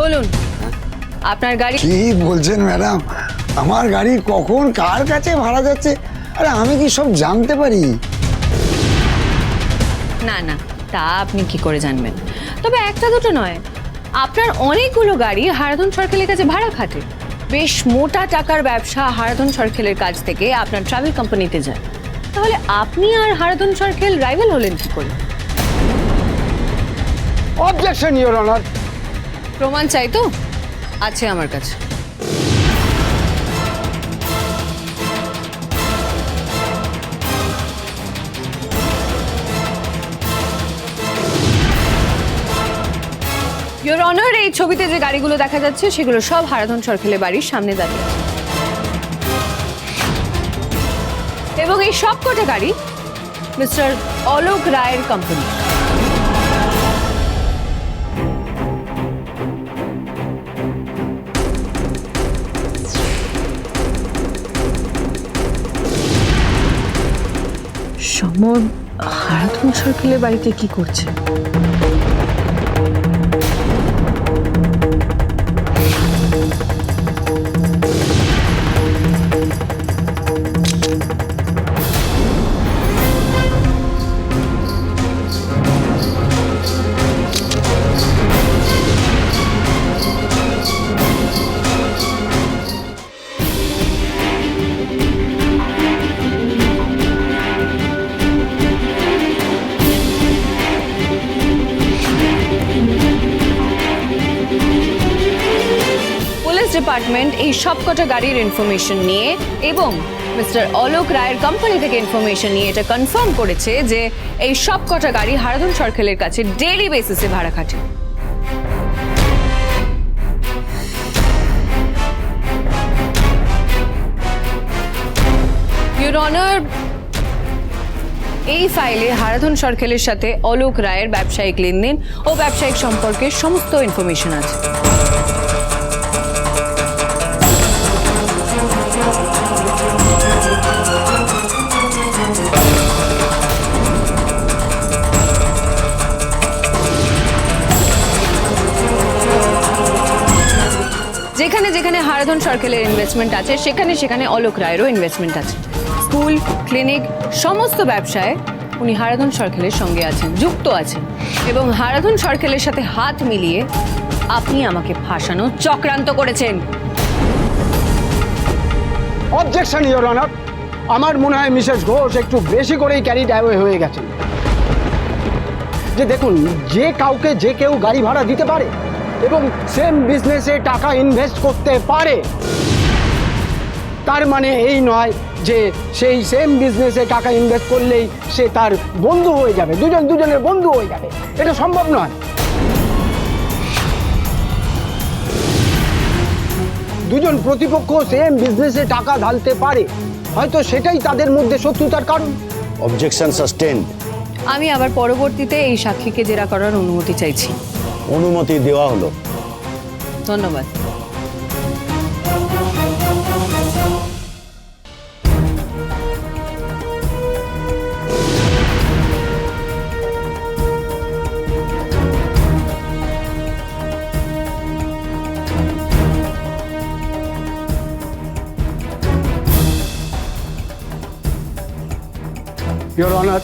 বলুন আপনার গাড়ি। কি বলছেন ম্যাডাম? আমার গাড়ি কখন কার কাছে ভাড়া যাচ্ছে আরে আমি কি সব জানতে পারি? না না, তা আপনি কি করে জানবেন? তবে একটা দুটো নয়, আপনার অনেকগুলো গাড়ি হারাধন সরকারের কাছে ভাড়া খাটে। বেশ মোটা টাকার ব্যবসা হারাধন সরকারের কাছ থেকে আপনার ট্রাভেল কোম্পানিতে যায়। তাহলে আপনি আর হারাধন সরকার রাইভাল হলেন কি করে? Objection your honour. প্রমাণ চাই তো? আছে আমার কাছে। ইওর অনার, এই ছবিতে যে গাড়িগুলো দেখা যাচ্ছে সেগুলো সব হারাধন সরকারের বাড়ির সামনে দাঁড়িয়ে আছে। এবং এই সব কটা গাড়ি মিস্টার অলোক রায়ের কোম্পানি। সমর হারাধন সরকারের বাড়িতে কি করছে? ডিপার্টমেন্ট এই সবকটা গাড়ির ইনফরমেশন নিয়ে এবং মিস্টার অলোক রায়ের কোম্পানি থেকে ইনফরমেশন নিয়ে এটা কনফার্ম করেছে যে এই সবকটা গাড়ি হারাধন সরকারের কাছে ডেইলি বেসিসে ভাড়া খাটে। ইওর অনার, এই ফাইলে হারাধন সরকারের সাথে অলোক রায়ের ব্যবসায়িক লেনদেন ও ব্যবসায়িক সম্পর্কে সমস্ত ইনফরমেশন আছে। যেখানে যেখানে হারাধন সরকারের ইনভেস্টমেন্ট আছে সেখানে সেখানে অলোক রায়েরও ইনভেস্টমেন্ট আছে। স্কুল, ক্লিনিক, সমস্ত ব্যবসায় উনি হারাধন সরকারের সঙ্গে আছেন, যুক্ত আছেন। এবং হারাধন সরকারের সাথে হাত মিলিয়ে আপনি আমাকে ফাঁসানো চক্রান্ত করেছেন। Objection your honour. আমার মনে হয় মিসেস ঘোষ একটু বেশি করেই ক্যারিড অ্যাওয়ে হয়ে গেছেন। যে দেখুন, যে কাউকে যে কেউ গাড়ি ভাড়া দিতে পারে এবং সেম বিজনেসে টাকা ইনভেস্ট করতে পারে, তার মানে এই নয় যে সেই সেম বিজনেসে টাকা ইনভেস্ট করলেই সে তার বন্ধু হয়ে যাবে, দুজনের বন্ধু হয়ে যাবে। এটা সম্ভব নয়। দুজন প্রতিপক্ষ সেম বিজনেসে টাকা ঢালতে পারে, হয়তো সেটাই তাদের মধ্যে শত্রুতার কারণ। Objection sustained. আমি আবার পরবর্তীতে এই সাক্ষীকে জেরা করার অনুমতি চাইছি। অনুমতি দেওয়া হলো। ধন্যবাদ। ইওর অনার,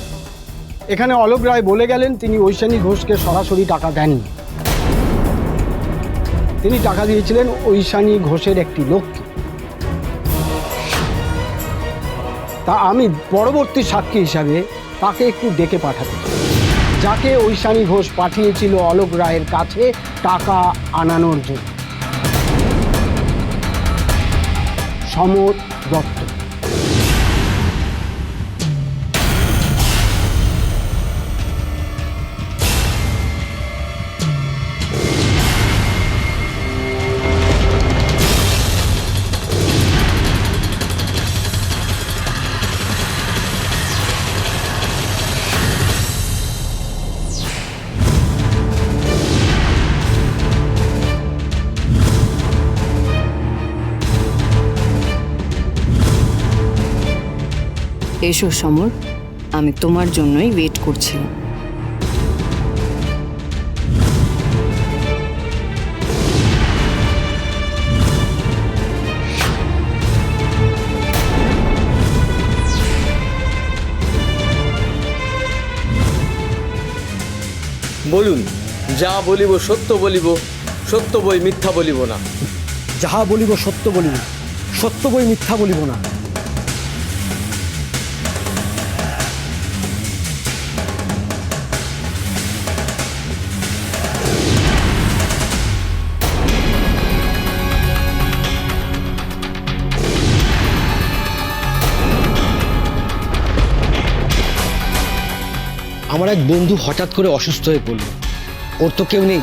এখানে অলোক রায় বলে গেলেন তিনি ঐশানী ঘোষকে সরাসরি টাকা দেননি। তিনি টাকা দিয়েছিলেন ঐশানী ঘোষের একটি লোককে। তা আমি পরবর্তী সাক্ষী হিসাবে তাকে একটু ডেকে পাঠাতে চাই, যাকে ঐশানী ঘোষ পাঠিয়েছিল অলোক রায়ের কাছে টাকা আনানোর জন্য। সমর দত্ত। এসো সমর, আমি তোমার জন্যই ওয়েট করছিলাম। বলুন, যা বলিব সত্য বলিব, সত্য বই মিথ্যা বলিব না। যাহা বলিব সত্য বলিব, সত্য বই মিথ্যা বলিব না। আমার এক বন্ধু হঠাৎ করে অসুস্থ হয়ে পড়ল। ওর তো কেউ নেই।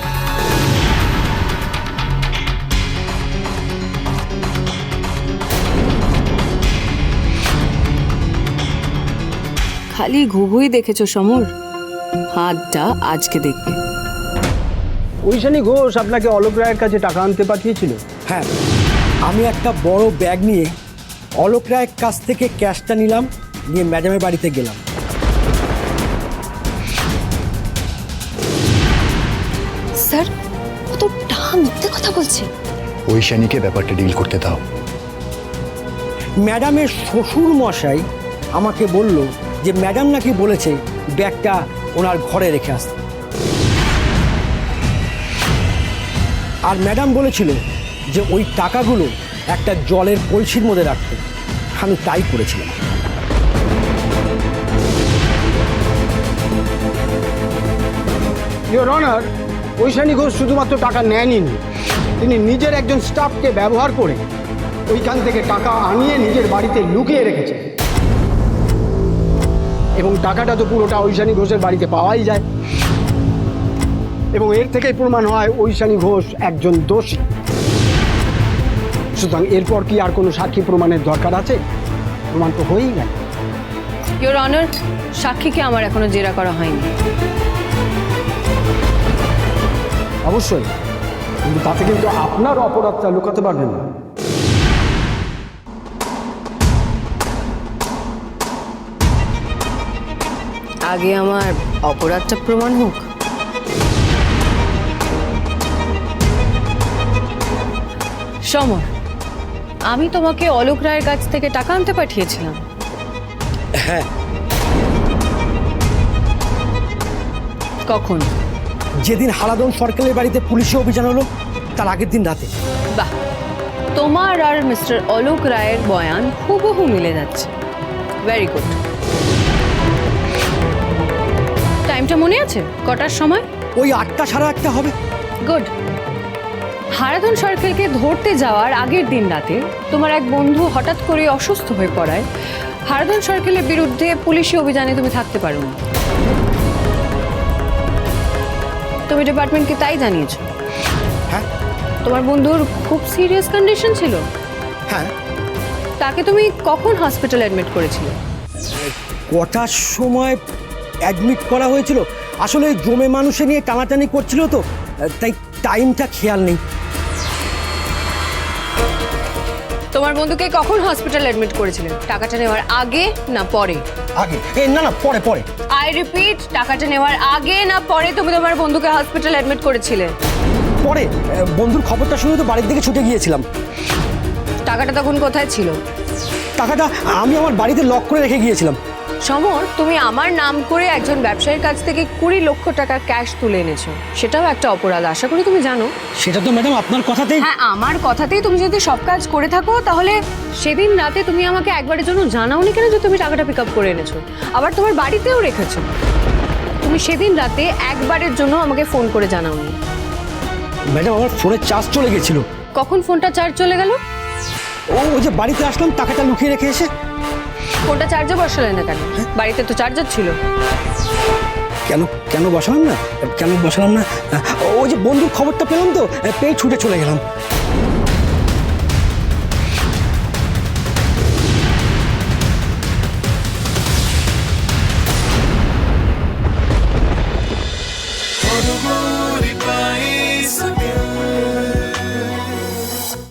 খালি ঘুঘুই দেখেছো সমর, হাতটা আজকে দেখবে। ঐশানী ঘোষ আপনাকে অলোক রায়ের কাছে টাকা আনতে পাঠিয়েছিল? হ্যাঁ, আমি একটা বড় ব্যাগ নিয়ে অলোক রায়ের কাছ থেকে ক্যাশটা নিলাম, নিয়ে ম্যাডামের বাড়িতে গেলাম। স্যার, ও তো টাকা মিথ্যে কথা বলছে। ঐশানীকে ব্যাপারটা ডিল করতে দাও। ম্যাডামের শ্বশুর মশাই আমাকে বলল যে ম্যাডাম নাকি বলেছে ব্যাগটা ওনার ঘরে রেখে আসতে, আর ম্যাডাম বলেছিল যে ওই টাকাগুলো একটা জলের কলসির মধ্যে রাখতে। আমি তাই করেছিলাম। ইওর অনার, ঐশানী ঘোষ শুধুমাত্র টাকা নেয়নি, তিনি নিজের একজন স্টাফকে ব্যবহার করে ওইখান থেকে টাকা আনিয়ে নিজের বাড়িতে লুকিয়ে রেখেছেন, এবং টাকাটা তো পুরোটা ঐশানী ঘোষের বাড়িতে পাওয়াই যায়, এবং এর থেকেই প্রমাণ হয় ঐশানী ঘোষ একজন দোষী। সুতরাং এরপর কি আর কোনো সাক্ষী প্রমাণের দরকার আছে? প্রমাণ তো হয়েই গেল। ইওর অনার, সাক্ষীকে আমার এখনো জেরা করা হয়নি। অবশ্যই, কিন্তু তাতে কিন্তু আপনার অপরাধটা লুকাতে পারবেন না। আগে আমার অপরাধটা প্রমাণ হোক। সমর, আমি তোমাকে অলোক রায়ের কাছ থেকে টাকা আনতে পাঠিয়েছিলাম। হ্যাঁ, কখন? যেদিন হারাদন সরকারের বাড়িতে পুলিশি অভিযান হলো তার আগের দিন রাতে। বাহ, তোমার আর মিস্টার অলোক রায়ের বয়ান হুবহু মিলে যাচ্ছে। Very good. টাইমটা মনে আছে? কটার সময়? ওই 8টা সাড়ে 8টা হবে। গুড। হারাধন সরকারকে ধরতে যাওয়ার আগের দিন রাতে তোমার এক বন্ধু হঠাৎ করে অসুস্থ হয়ে পড়ায় হারাধন সরকারের বিরুদ্ধে পুলিশি অভিযানে তুমি থাকতে পারো না। তুমি ডিপার্টমেন্টকে তাই জানিয়েছো? হ্যাঁ তোমার বন্ধুর খুব সিরিয়াস কন্ডিশন ছিল। হ্যাঁ। তাকে তুমি কখন হসপিটালে অ্যাডমিট করেছিলে? কটার সময় অ্যাডমিট করা হয়েছিল? আসলে জমে মানুষে নিয়ে টানাটানি করছিল তো, তাই টাইমটা খেয়াল নেই। তোমার বন্ধুকে কখন হসপিটালে অ্যাডমিট করেছিলেন? টাকাটা নেওয়ার আগে না পরে? আগে। না না, পরে পরে। আই রিপিট, টাকাটা নেওয়ার আগে না পরে তুমি তোমার বন্ধুকে হসপিটালে অ্যাডমিট করেছিলে? পরে। বন্ধুর খবরটা শুনে তো বাড়ির দিকে ছুটে গিয়েছিলাম। টাকাটা তখন কোথায় ছিল? টাকাটা আমি আমার বাড়িতে লক করে রেখে গিয়েছিলাম। সমর, তুমি আমার নাম করে একজন ব্যবসায়ীর কাছ থেকে 20 লক্ষ টাকা ক্যাশ তুলে এনেছো, সেটাও একটা অপরাধ, আশা করি তুমি জানো। সেটা তো ম্যাডাম আপনার কথাতেই। হ্যাঁ, আমার কথাতেই তুমি যদি সব কাজ করে থাকো তাহলে সেদিন রাতে তুমি আমাকে একবারের জন্য জানাওনি কেন যে তুমি টাকাটা পিক আপ করে এনেছো? আবার তোমার বাড়িতেও রেখেছো। তুমি সেদিন রাতে একবারের জন্য আমাকে ফোন করে জানাওনি। ম্যাডাম, আমার ফোনের চার্জ চলে গেছিল। কখন ফোনটা চার্জ চলে গেল? ওই যে বাড়িতে আসলাম, টাকাটা লুকিয়ে রেখে এসে। ফোনটা চার্জে বসালে না কেন? বাড়িতে তো চার্জার ছিল। কেন বসালাম না? ওই যে বন্ধুর খবরটা পেলাম তো, পেয়ে ছুটে চলে গেলাম।